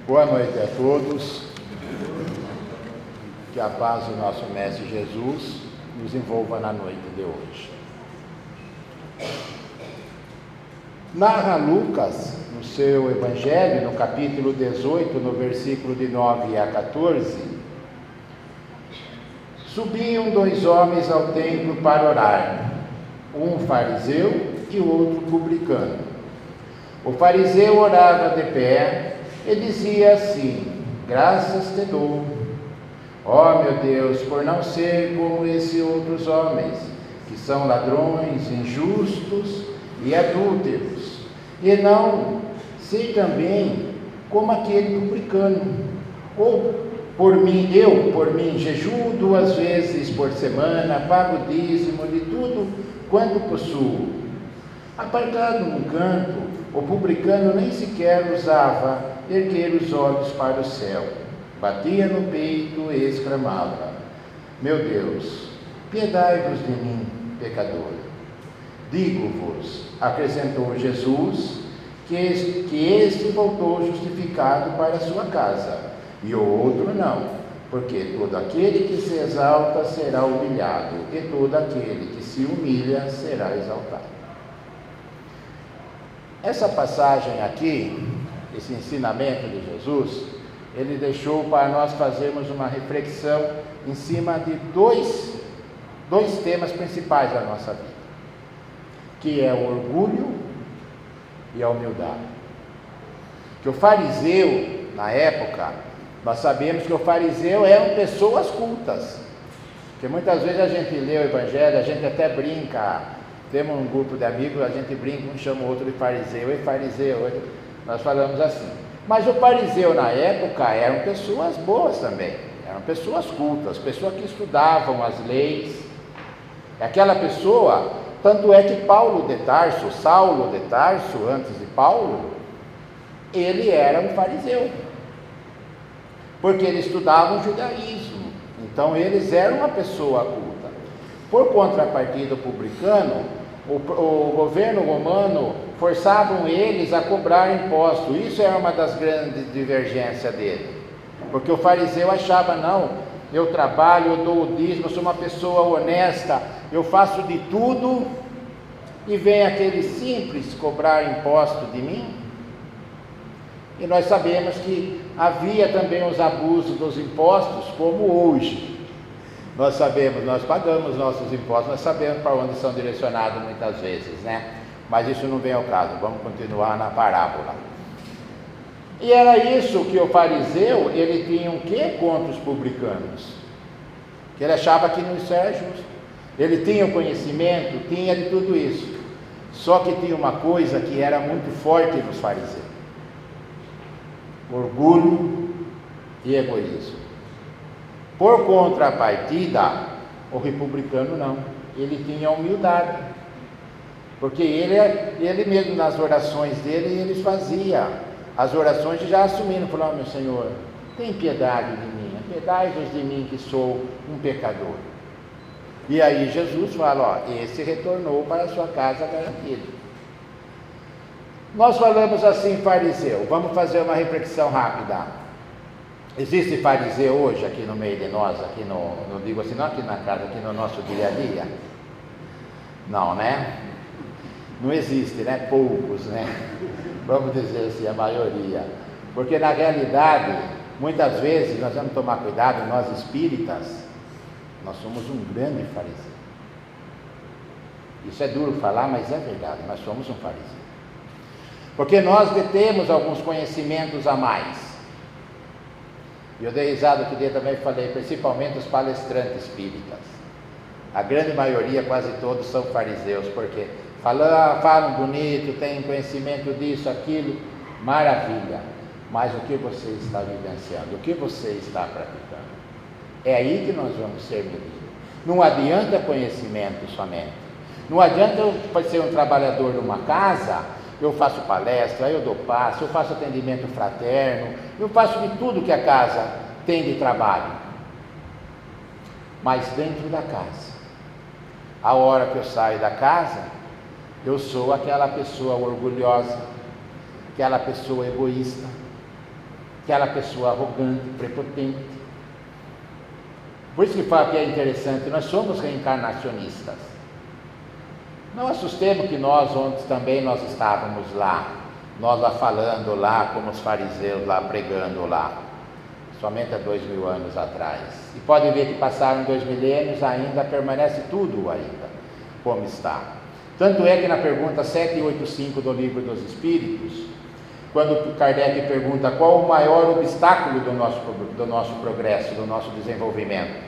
Boa noite a todos. Que a paz do nosso Mestre Jesus nos envolva na noite de hoje. Narra Lucas, no seu Evangelho, no capítulo 18, no versículo de 9 a 14, subiam dois homens ao templo para orar, um fariseu e o outro publicano. O fariseu orava de pé e dizia assim: graças te dou, ó meu Deus, por não ser como esses outros homens, que são ladrões, injustos e adúlteros, e não ser também como aquele publicano. Ou por mim, jejuo 2 vezes por semana, pago o dízimo de tudo quanto possuo. Apartado num canto, o publicano nem sequer ousava erguer os olhos para o céu. Batia no peito e exclamava: meu Deus, piedai-vos de mim, pecador. Digo-vos, acrescentou Jesus, que este voltou justificado para a sua casa, e o outro não, porque todo aquele que se exalta será humilhado, e todo aquele que se humilha será exaltado. Essa passagem aqui, esse ensinamento de Jesus, ele deixou para nós fazermos uma reflexão em cima de dois temas principais da nossa vida, que é o orgulho e a humildade. Que o fariseu, na época, nós sabemos que o fariseu eram pessoas cultas, porque muitas vezes a gente lê o Evangelho, a gente até brinca. Temos um grupo de amigos, a gente brinca, um chama o outro de fariseu, e fariseu, nós falamos assim. Mas o fariseu na época eram pessoas boas também, eram pessoas cultas, pessoas que estudavam as leis. Aquela pessoa, tanto é que Saulo de Tarso, antes de Paulo, ele era um fariseu, porque ele estudava o judaísmo, então eles eram uma pessoa culta. Por contrapartida, o publicano, o governo romano forçavam eles a cobrar imposto. Isso era uma das grandes divergências dele, porque o fariseu achava: não, eu trabalho, eu dou o dízimo, eu sou uma pessoa honesta, eu faço de tudo, e vem aquele simples cobrar imposto de mim. E nós sabemos que havia também os abusos dos impostos, como hoje. Nós sabemos, nós pagamos nossos impostos, nós sabemos para onde são direcionados muitas vezes, né? Mas isso não vem ao caso, vamos continuar na parábola. E era isso que o fariseu, ele tinha o quê contra os publicanos? Que ele achava que isso era justo. Ele tinha o conhecimento, tinha de tudo isso. Só que tinha uma coisa que era muito forte nos fariseus: orgulho e egoísmo. Por contrapartida, o republicano não, ele tinha humildade, porque ele mesmo nas orações dele, ele fazia as orações já assumindo, falando: meu Senhor, tem piedade de mim, piedai-vos de mim que sou um pecador. E aí Jesus fala: ó, esse retornou para a sua casa garantido. Nós falamos assim, fariseu, vamos fazer uma reflexão rápida. Existe fariseu hoje aqui no meio de nós, aqui não digo assim, não aqui na casa, aqui no nosso dia a dia? Não, né? Não existe, né? Poucos, né? Vamos dizer assim, a maioria. Porque na realidade, muitas vezes, nós vamos tomar cuidado, nós espíritas, nós somos um grande fariseu. Isso é duro falar, mas é verdade, nós somos um fariseu. Porque nós detemos alguns conhecimentos a mais. E eu dei risada outro dia também, falei, principalmente os palestrantes espíritas. A grande maioria, quase todos, são fariseus, porque falam bonito, têm conhecimento disso, aquilo, maravilha. Mas o que você está vivenciando? O que você está praticando? É aí que nós vamos ser medidos. Não adianta conhecimento somente. Não adianta eu ser um trabalhador de uma casa, eu faço palestra, eu dou passe, eu faço atendimento fraterno, eu faço de tudo que a casa tem de trabalho. Mas dentro da casa, a hora que eu saio da casa, eu sou aquela pessoa orgulhosa, aquela pessoa egoísta, aquela pessoa arrogante, prepotente. Por isso que fala que é interessante, nós somos reencarnacionistas. Não assustemos que nós ontem também nós estávamos lá, nós lá falando lá, como os fariseus lá, pregando lá, somente há 2000 anos atrás. E pode ver que passaram 2 milênios, ainda permanece tudo ainda, como está. Tanto é que na pergunta 785 do Livro dos Espíritos, quando Kardec pergunta qual o maior obstáculo do nosso progresso, do nosso desenvolvimento,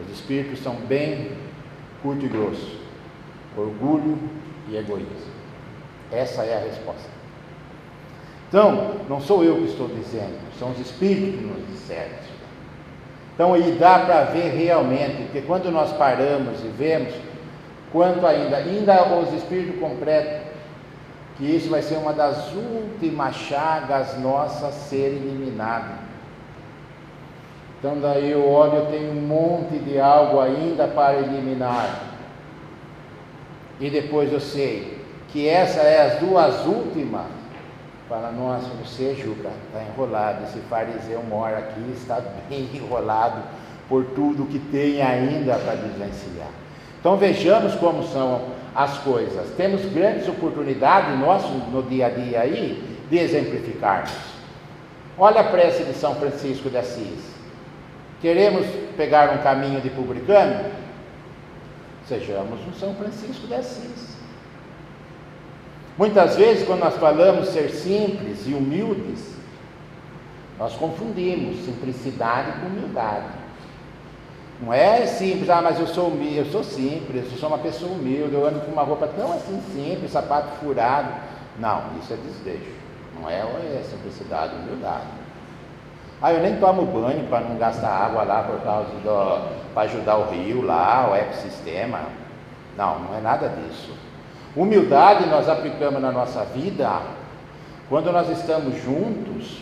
os espíritos são bem curto e grosso: orgulho e egoísmo. Essa é a resposta. Então, não sou eu que estou dizendo, são os espíritos que nos disseram isso. Então, e dá para ver realmente, porque quando nós paramos e vemos quanto ainda os espíritos completam que isso vai ser uma das últimas chagas nossas a ser eliminada. Então daí eu olho, eu tenho um monte de algo ainda para eliminar. E depois eu sei que essa é as 2 últimas. Fala, nossa, você, Juca, está enrolado. Esse fariseu mora aqui, está bem enrolado por tudo que tem ainda para desvencilhar. Então vejamos como são as coisas. Temos grandes oportunidades no dia a dia aí de exemplificarmos. Olha a prece de São Francisco de Assis. Queremos pegar um caminho de publicano? Sejamos um São Francisco de Assis. Muitas vezes, quando nós falamos ser simples e humildes, nós confundimos simplicidade com humildade. Não é simples, mas eu sou humilde, eu sou simples, eu sou uma pessoa humilde, eu ando com uma roupa tão assim simples, sapato furado. Não, isso é desejo, não é simplicidade, humildade. Eu nem tomo banho para não gastar água lá para ajudar o rio lá, o ecossistema. Não é nada disso. Humildade nós aplicamos na nossa vida quando nós estamos juntos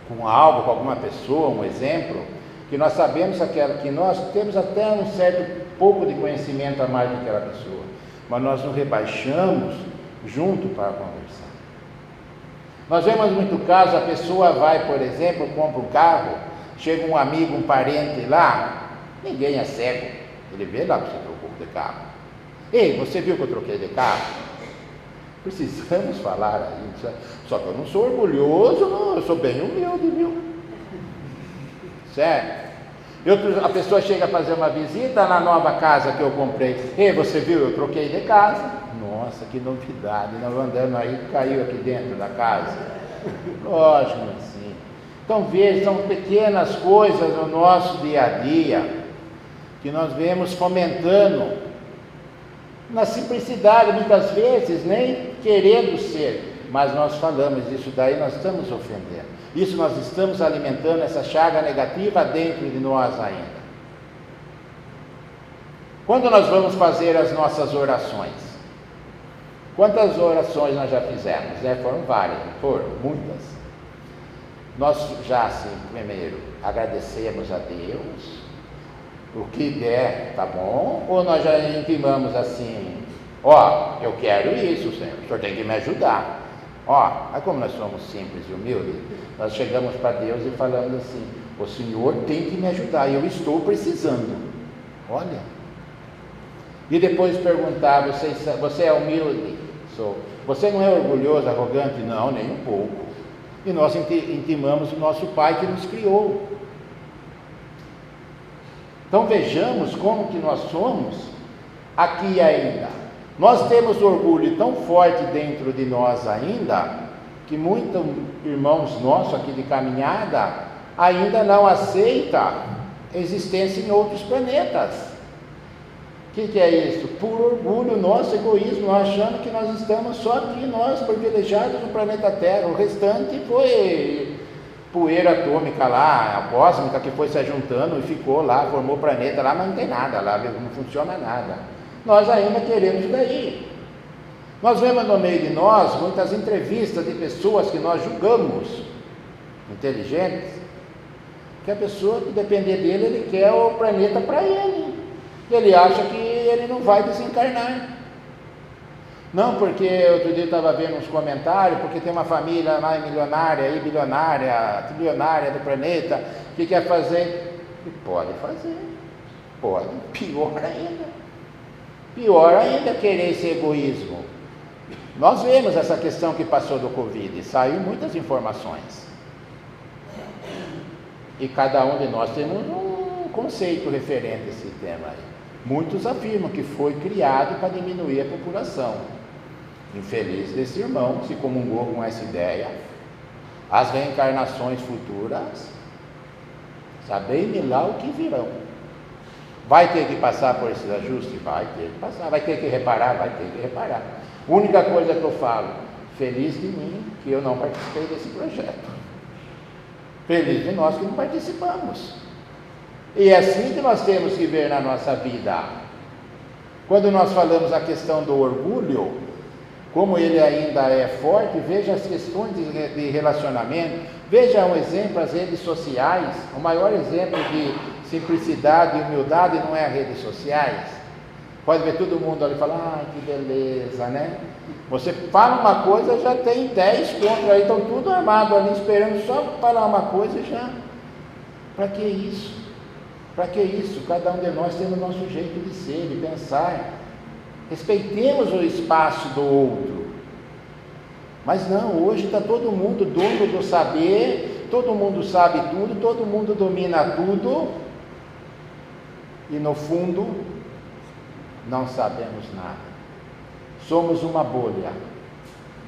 com algo, com alguma pessoa, um exemplo, que nós sabemos que nós temos até um certo pouco de conhecimento a mais do que aquela pessoa, mas nós nos rebaixamos junto para conversar. Nós vemos muito caso, a pessoa vai, por exemplo, compra um carro, chega um amigo, um parente lá, ninguém é cego, ele vê lá que você trocou de carro. Ei, você viu que eu troquei de carro? Precisamos falar aí, só que eu não sou orgulhoso, não, eu sou bem humilde, viu? Certo? A pessoa chega a fazer uma visita na nova casa que eu comprei. Ei, você viu, eu troquei de casa. Nossa, que novidade, nós andando aí, caiu aqui dentro da casa. Lógico, assim. Então veja, são pequenas coisas no nosso dia a dia que nós vemos fomentando na simplicidade, muitas vezes nem querendo ser, mas nós falamos isso daí, nós estamos ofendendo. Isso nós estamos alimentando essa chaga negativa dentro de nós ainda. Quando nós vamos fazer as nossas orações, quantas orações nós já fizemos? Foram várias, foram muitas. Nós já, assim, primeiro, agradecemos a Deus, o que der, tá bom? Ou nós já intimamos assim, eu quero isso, Senhor, o Senhor tem que me ajudar. Aí como nós somos simples e humildes, nós chegamos para Deus e falamos assim, o Senhor tem que me ajudar, eu estou precisando. Olha. E depois perguntar, você é humilde? Sou. Você não é orgulhoso, arrogante? Não, nem um pouco. E nós intimamos o nosso Pai que nos criou. Então vejamos como que nós somos aqui ainda. Nós temos orgulho tão forte dentro de nós ainda, que muitos irmãos nossos aqui de caminhada ainda não aceitam existência em outros planetas. O que é isso? Por orgulho nosso, egoísmo, nós achando que nós estamos só aqui, nós privilegiados no planeta Terra, o restante foi poeira atômica lá, a cósmica que foi se ajuntando e ficou lá, formou planeta lá, mas não tem nada lá, não funciona nada. Nós ainda queremos isso daí. Nós vemos no meio de nós muitas entrevistas de pessoas que nós julgamos inteligentes, que a pessoa, que depender dele, ele quer o planeta para ele. Ele acha que ele não vai desencarnar. Não, porque outro dia eu estava vendo uns comentários, porque tem uma família lá milionária, aí bilionária, trilionária do planeta, que quer fazer. E pode fazer, pode. Pior ainda querer esse egoísmo. Nós vemos essa questão que passou do Covid, saiu muitas informações. E cada um de nós temos um conceito referente a esse tema aí. Muitos afirmam que foi criado para diminuir a população. Infeliz desse irmão que se comungou com essa ideia. As reencarnações futuras, sabei-me lá o que virão. Vai ter que passar por esses ajustes? Vai ter que passar. Vai ter que reparar? Vai ter que reparar. Única coisa que eu falo, feliz de mim que eu não participei desse projeto. Feliz de nós que não participamos. E é assim que nós temos que ver na nossa vida. Quando nós falamos a questão do orgulho, como ele ainda é forte, veja as questões de relacionamento, veja um exemplo, as redes sociais. O maior exemplo de simplicidade e humildade não é as redes sociais. Pode ver todo mundo ali e falar, que beleza, né? Você fala uma coisa, já tem 10 contra aí, estão tudo armado ali, esperando só falar uma coisa e já. Para que isso? Para que isso? Cada um de nós tem o nosso jeito de ser, de pensar. Respeitemos o espaço do outro. Mas não, hoje está todo mundo dono do saber, todo mundo sabe tudo, todo mundo domina tudo. E no fundo, não sabemos nada. Somos uma bolha.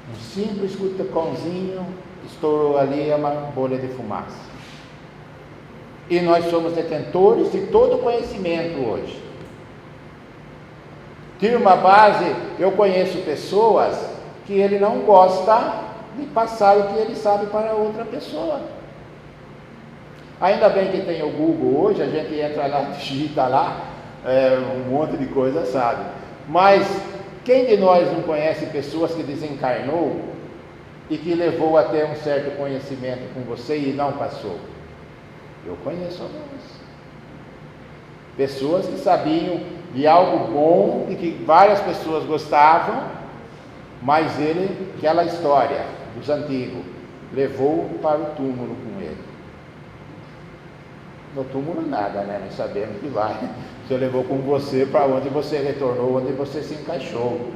Um simples cutucãozinho estourou ali, é uma bolha de fumaça. E nós somos detentores de todo o conhecimento hoje. Tira uma base, eu conheço pessoas que ele não gosta de passar o que ele sabe para outra pessoa. Ainda bem que tem o Google hoje, a gente entra lá, digita lá, um monte de coisa sabe. Mas quem de nós não conhece pessoas que desencarnou e que levou a ter um certo conhecimento com você e não passou? Eu conheço algumas. Pessoas que sabiam de algo bom e que várias pessoas gostavam, mas ele, aquela história dos antigos, levou para o túmulo com ele. No túmulo nada, né? Não sabemos que vai. Você levou com você para onde você retornou, onde você se encaixou.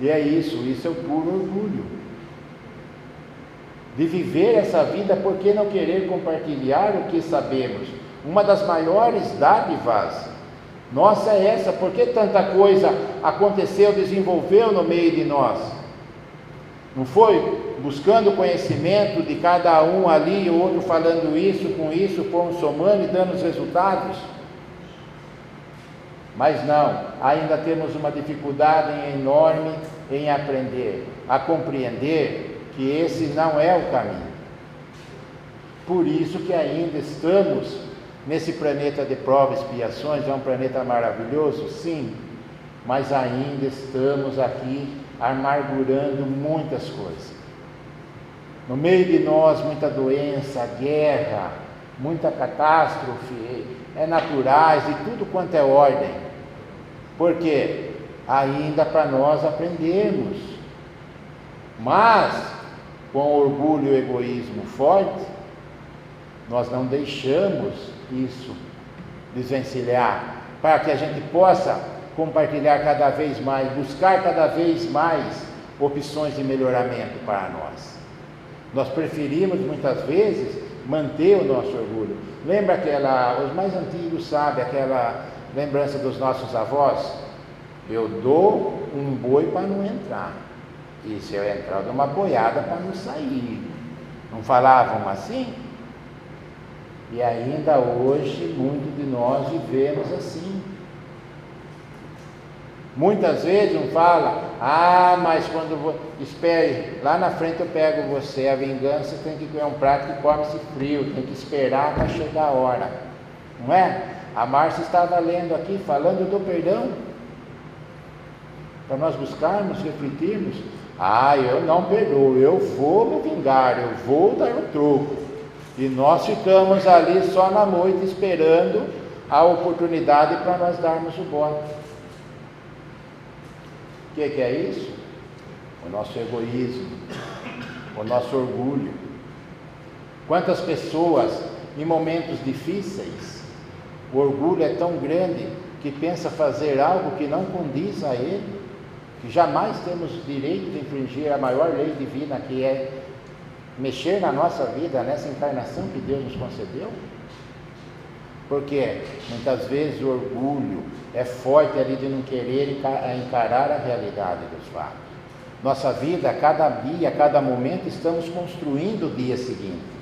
E é isso é o puro orgulho. De viver essa vida, por que não querer compartilhar o que sabemos? Uma das maiores dádivas nossa é essa, por que tanta coisa aconteceu, desenvolveu no meio de nós? Não foi buscando conhecimento de cada um ali, o outro falando isso, com isso, fomos somando e dando os resultados? Mas não, ainda temos uma dificuldade enorme em aprender, a compreender que esse não é o caminho. Por isso que ainda estamos nesse planeta de provas e expiações. É um planeta maravilhoso, sim, mas ainda estamos aqui amargurando muitas coisas. No meio de nós, muita doença, guerra, muita catástrofe, naturais e tudo quanto é ordem. Por quê? Ainda para nós aprendermos. Mas com orgulho e egoísmo forte, nós não deixamos isso desvencilhar, para que a gente possa compartilhar cada vez mais, buscar cada vez mais opções de melhoramento para nós. Nós preferimos muitas vezes manter o nosso orgulho. Lembra os mais antigos sabem aquela lembrança dos nossos avós? Eu dou um boi para não entrar. E se eu entrar, eu dou uma boiada para não sair. Não falavam assim? E ainda hoje, muitos de nós vivemos assim. Muitas vezes um fala, mas espere, lá na frente eu pego você. A vingança tem que comer um prato que come-se frio, tem que esperar para chegar a hora. Não é? A Márcia estava lendo aqui, falando do perdão, para nós buscarmos, refletirmos. Eu não perdoo, eu vou me vingar, eu vou dar um troco. E nós ficamos ali só na noite esperando a oportunidade para nós darmos o bote. O que é isso? o nosso egoísmo, o nosso orgulho. Quantas pessoas, em momentos difíceis, o orgulho é tão grande que pensa fazer algo que não condiz a ele, que jamais temos direito de infringir a maior lei divina, que é mexer na nossa vida, nessa encarnação que Deus nos concedeu. Porque muitas vezes o orgulho é forte ali de não querer encarar a realidade dos fatos. Nossa vida, a cada dia, a cada momento, estamos construindo o dia seguinte.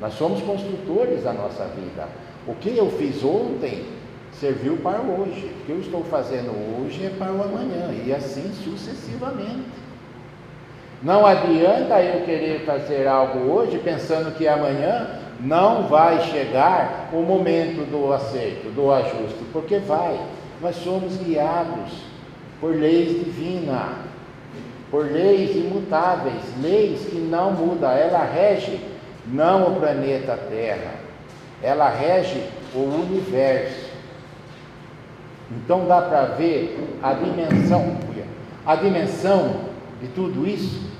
Nós somos construtores da nossa vida. O que eu fiz ontem serviu para hoje. O que eu estou fazendo hoje é para o amanhã, e assim sucessivamente. Não adianta eu querer fazer algo hoje pensando que amanhã não vai chegar o momento do acerto, do ajuste, porque vai. Nós somos guiados por leis divinas, por leis imutáveis, leis que não mudam. Ela rege não o planeta Terra, ela rege o universo. Então dá para ver a dimensão de tudo isso,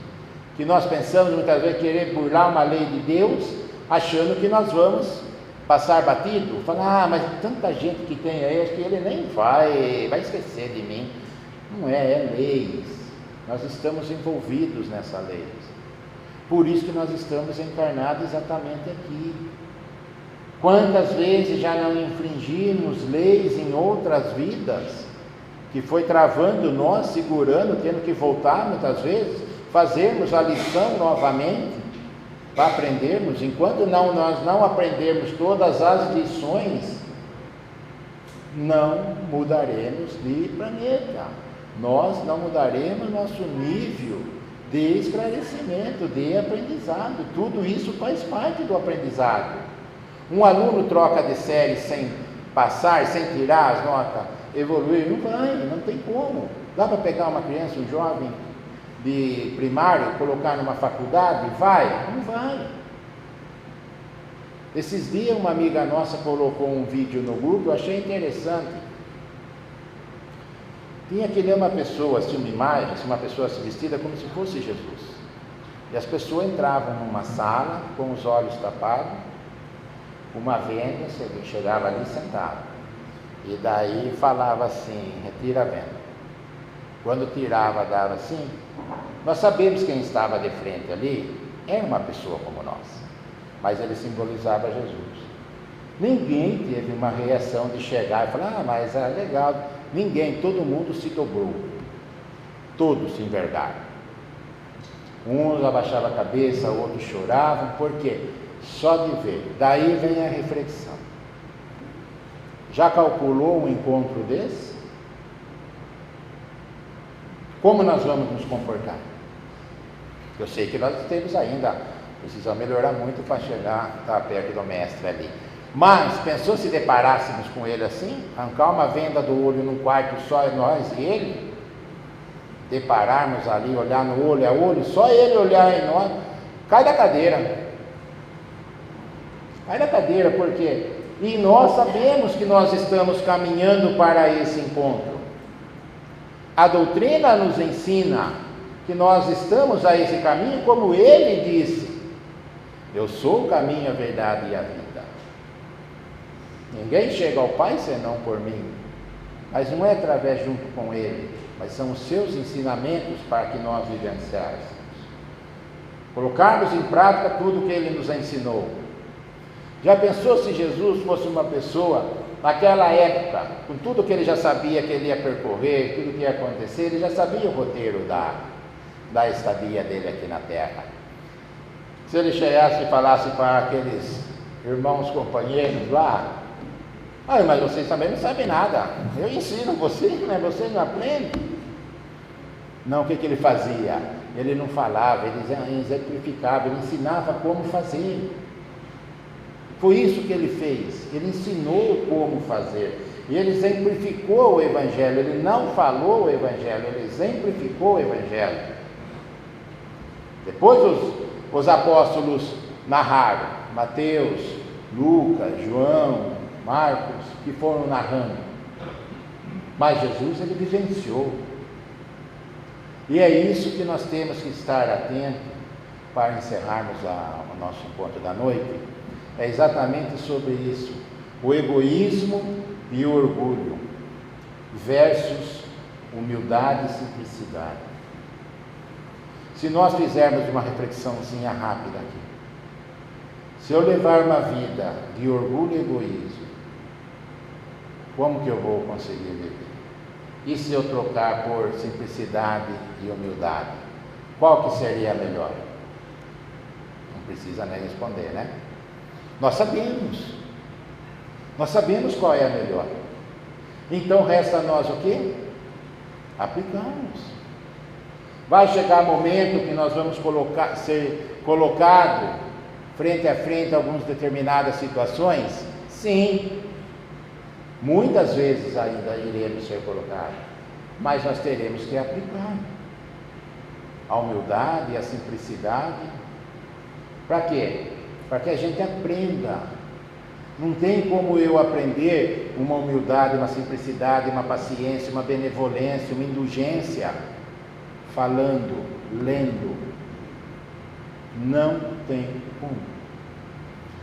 que nós pensamos muitas vezes querer burlar uma lei de Deus, achando que nós vamos passar batido, falar, mas tanta gente que tem aí, acho que ele nem vai esquecer de mim. Não é leis. Nós estamos envolvidos nessa lei. Por isso que nós estamos encarnados exatamente aqui. Quantas vezes já não infringimos leis em outras vidas, que foi travando nós, segurando, tendo que voltar muitas vezes, fazermos a lição novamente, para aprendermos. Enquanto nós não aprendermos todas as lições, não mudaremos de planeta. Nós não mudaremos nosso nível de esclarecimento, de aprendizado. Tudo isso faz parte do aprendizado. Um aluno troca de série sem passar, sem tirar as notas, evoluir, não vai, não tem como. Dá para pegar uma criança, um jovem de primário, colocar numa faculdade? Vai? Não vai. Esses dias uma amiga nossa colocou um vídeo no grupo, eu achei interessante. Tinha que ler uma pessoa, assim, uma imagem, uma pessoa se vestida como se fosse Jesus. E as pessoas entravam numa sala com os olhos tapados, uma venda, você chegava ali e sentava. E daí falava assim, retira a venda. Quando tirava, dava assim. Nós sabemos quem estava de frente ali, era uma pessoa como nós, mas ele simbolizava Jesus. Ninguém teve uma reação de chegar e falar, mas é legal. Ninguém, todo mundo se dobrou, todos se envergaram. Uns abaixavam a cabeça, outros choravam. Por quê? Só de ver. Daí vem a reflexão. Já calculou um encontro desse? Como nós vamos nos comportar? Eu sei que nós temos ainda, precisamos melhorar muito para chegar, estar perto do mestre ali. Mas, pensou se deparássemos com ele assim? Arrancar uma venda do olho num quarto só, nós e ele? Depararmos ali, olhar no olho a olho, só ele olhar em nós, cai da cadeira. Cai da cadeira, porque e nós sabemos que nós estamos caminhando para esse encontro. A doutrina nos ensina que nós estamos a esse caminho, como ele disse: eu sou o caminho, a verdade e a vida. Ninguém chega ao Pai senão por mim. Mas não é através junto com ele, mas são os seus ensinamentos para que nós vivenciássemos. Colocarmos em prática tudo que ele nos ensinou. Já pensou se Jesus fosse uma pessoa, naquela época, com tudo que ele já sabia que ele ia percorrer, tudo que ia acontecer, ele já sabia o roteiro da estadia dele aqui na Terra. Se ele chegasse e falasse para aqueles irmãos companheiros lá, mas vocês também não sabem nada, eu ensino vocês, mas vocês não aprendem. Não, o que ele fazia? Ele não falava, ele exemplificava, ele ensinava como fazer. Foi isso que ele fez, ele ensinou como fazer, e ele exemplificou o Evangelho. Ele não falou o Evangelho, ele exemplificou o Evangelho. Depois os apóstolos narraram, Mateus, Lucas, João, Marcos, que foram narrando, mas Jesus ele vivenciou. E é isso que nós temos que estar atentos para encerrarmos o nosso encontro da noite. É exatamente sobre isso: o egoísmo e o orgulho versus humildade e simplicidade. Se nós fizermos uma reflexãozinha rápida aqui, se eu levar uma vida de orgulho e egoísmo, como que eu vou conseguir viver? E se eu trocar por simplicidade e humildade, qual que seria a melhor? Não precisa nem responder, né? Nós sabemos qual é a melhor. Então resta a nós o quê? Aplicarmos. Vai chegar momento que nós vamos ser colocado frente a frente a algumas determinadas situações? Sim, muitas vezes ainda iremos ser colocados, mas nós teremos que aplicar a humildade e a simplicidade. Para quê? Para que a gente aprenda. Não tem como eu aprender uma humildade, uma simplicidade, uma paciência, uma benevolência, uma indulgência falando, lendo. Não tem como.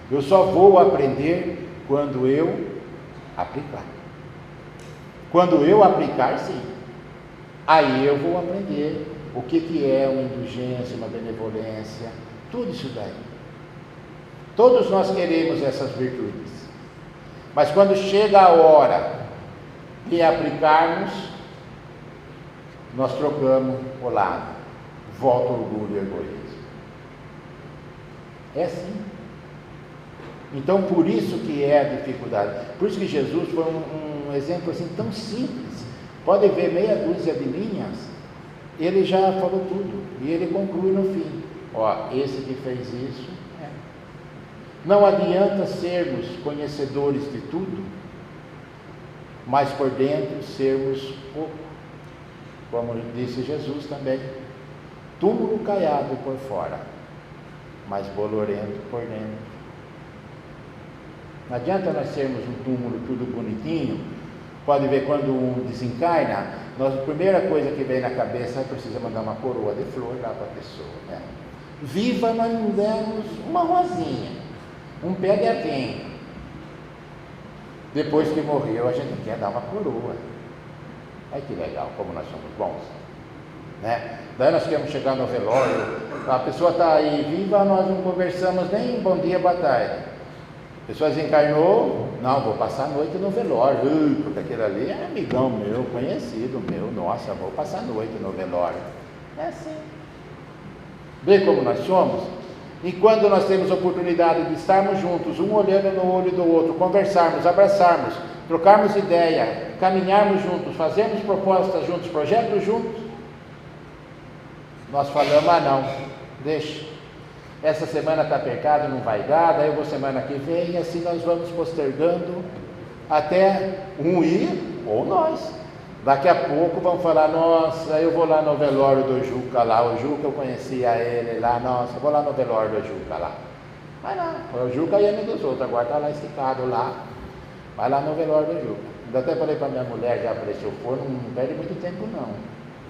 Eu só vou aprender quando eu aplicar. Quando eu aplicar, sim. Aí eu vou aprender o que é uma indulgência, uma benevolência, tudo isso daí. Todos nós queremos essas virtudes, mas quando chega a hora de aplicarmos, nós trocamos o lado, volta o orgulho e o egoísmo. É assim. Então, por isso que é a dificuldade. Por isso que Jesus foi um exemplo assim tão simples. Pode ver meia dúzia de linhas, ele já falou tudo, e ele conclui no fim. Ó, esse que fez isso, não adianta sermos conhecedores de tudo, mas por dentro sermos pouco. Como disse Jesus também, túmulo caiado por fora, mas bolorento por dentro. Não adianta nós sermos um túmulo tudo bonitinho. Pode ver, quando um desencarna, a primeira coisa que vem na cabeça é precisa mandar uma coroa de flor lá para a pessoa, né? Viva, nós não demos uma rosinha, um pé de avenho. Depois que morreu, a gente quer dar uma coroa. Ai, que legal, como nós somos bons, né? Daí nós queremos chegar no velório, a pessoa está aí viva, nós não conversamos nem bom dia, boa tarde. A pessoa desencarnou, não, vou passar a noite no velório, porque aquele ali é amigão meu, conhecido meu, nossa, vou passar a noite no velório. É assim. Vê como nós somos? E quando nós temos a oportunidade de estarmos juntos, um olhando no olho do outro, conversarmos, abraçarmos, trocarmos ideia, caminharmos juntos, fazermos propostas juntos, projetos juntos, nós falamos, não, deixa, essa semana está apertada, não vai dar, daí eu vou semana que vem, e assim nós vamos postergando até um ir, ou nós. Daqui a pouco vão falar, nossa, eu vou lá no velório do Juca lá, o Juca eu conhecia ele lá, nossa, eu vou lá no velório do Juca lá. Vai lá, o Juca ia me dos outros, agora está lá esticado lá, vai lá no velório do Juca. Ainda até falei para minha mulher, já apareceu forno, não perde muito tempo não,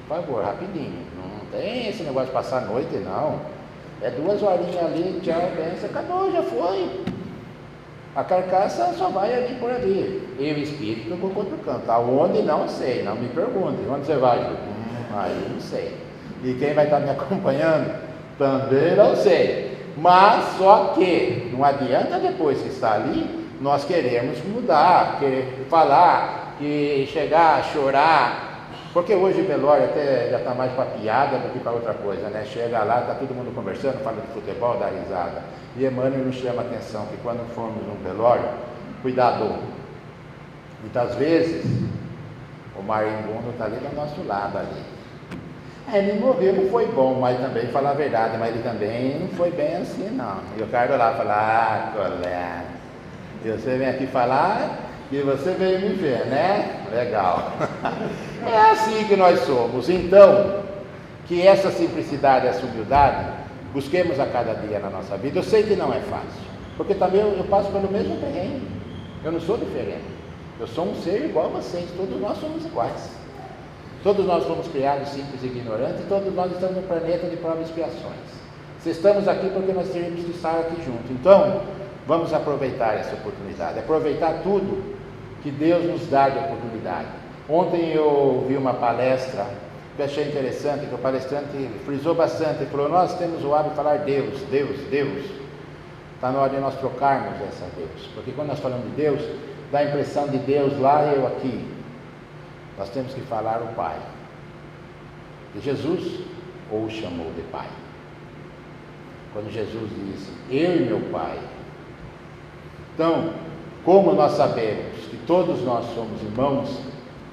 por favor, rapidinho, não tem esse negócio de passar a noite não, é 2 horinhas ali, tchau, pensa, acabou, já foi. A carcaça só vai ali por ali. E o espírito eu vou para outro canto. Aonde? Não sei, não me pergunte. Onde você vai? Aí não sei. E quem vai estar me acompanhando? Também não sei. Mas só que não adianta depois que está ali, nós queremos mudar, querer falar, e chegar a chorar. Porque hoje o velório até já está mais para piada do que para outra coisa, né? Chega lá, está todo mundo conversando, fala de futebol, dá risada. E Emmanuel nos chama a atenção que quando formos num velório, cuidado. Muitas vezes, o marimbondo está ali do nosso lado ali. Ele morreu, não foi bom, mas também, falar a verdade, mas ele também não foi bem assim, não. E o cara lá fala, colega, e você vem aqui falar e você veio me ver, né? Legal. É assim que nós somos. Então, que essa simplicidade, essa humildade, busquemos a cada dia na nossa vida. Eu sei que não é fácil, porque também eu passo pelo mesmo terreno. Eu não sou diferente. Eu sou um ser igual a vocês, todos nós somos iguais. Todos nós fomos criados simples e ignorantes, e todos nós estamos no planeta de provas e expiações. Se estamos aqui porque nós teríamos que estar aqui juntos. Então, vamos aproveitar essa oportunidade, aproveitar tudo que Deus nos dá de oportunidade. Ontem eu ouvi uma palestra que eu achei interessante, que o palestrante frisou bastante, ele falou: nós temos o hábito de falar Deus, Deus, Deus. Está na hora de nós trocarmos essa Deus, porque quando nós falamos de Deus, dá a impressão de Deus lá e eu aqui. Nós temos que falar o Pai. E Jesus o chamou de Pai. Quando Jesus disse: eu e meu Pai. Então, como nós sabemos que todos nós somos irmãos,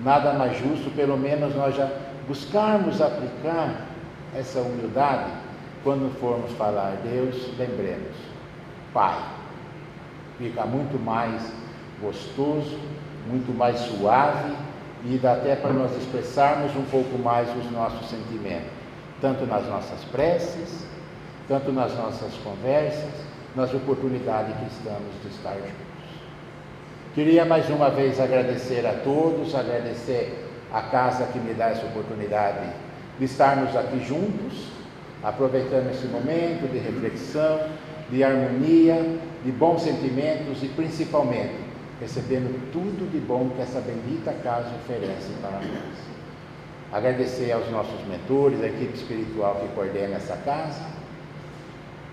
nada mais justo, pelo menos nós já buscarmos aplicar essa humildade. Quando formos falar Deus, lembremos: Pai. Fica muito mais gostoso, muito mais suave, e dá até para nós expressarmos um pouco mais os nossos sentimentos, tanto nas nossas preces, tanto nas nossas conversas, nas oportunidades que estamos de estar juntos. Queria mais uma vez agradecer a todos, agradecer a casa que me dá essa oportunidade de estarmos aqui juntos, aproveitando esse momento de reflexão, de harmonia, de bons sentimentos e principalmente recebendo tudo de bom que essa bendita casa oferece para nós. Agradecer aos nossos mentores, a equipe espiritual que coordena essa casa,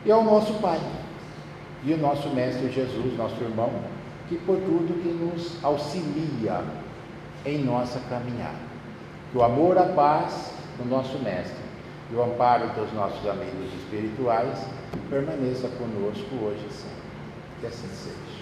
e ao nosso Pai, e o nosso Mestre Jesus, nosso irmão, que por tudo que nos auxilia em nossa caminhada. Que o amor, a paz do nosso Mestre e o amparo dos nossos amigos espirituais permaneça conosco hoje e sempre. Que assim seja.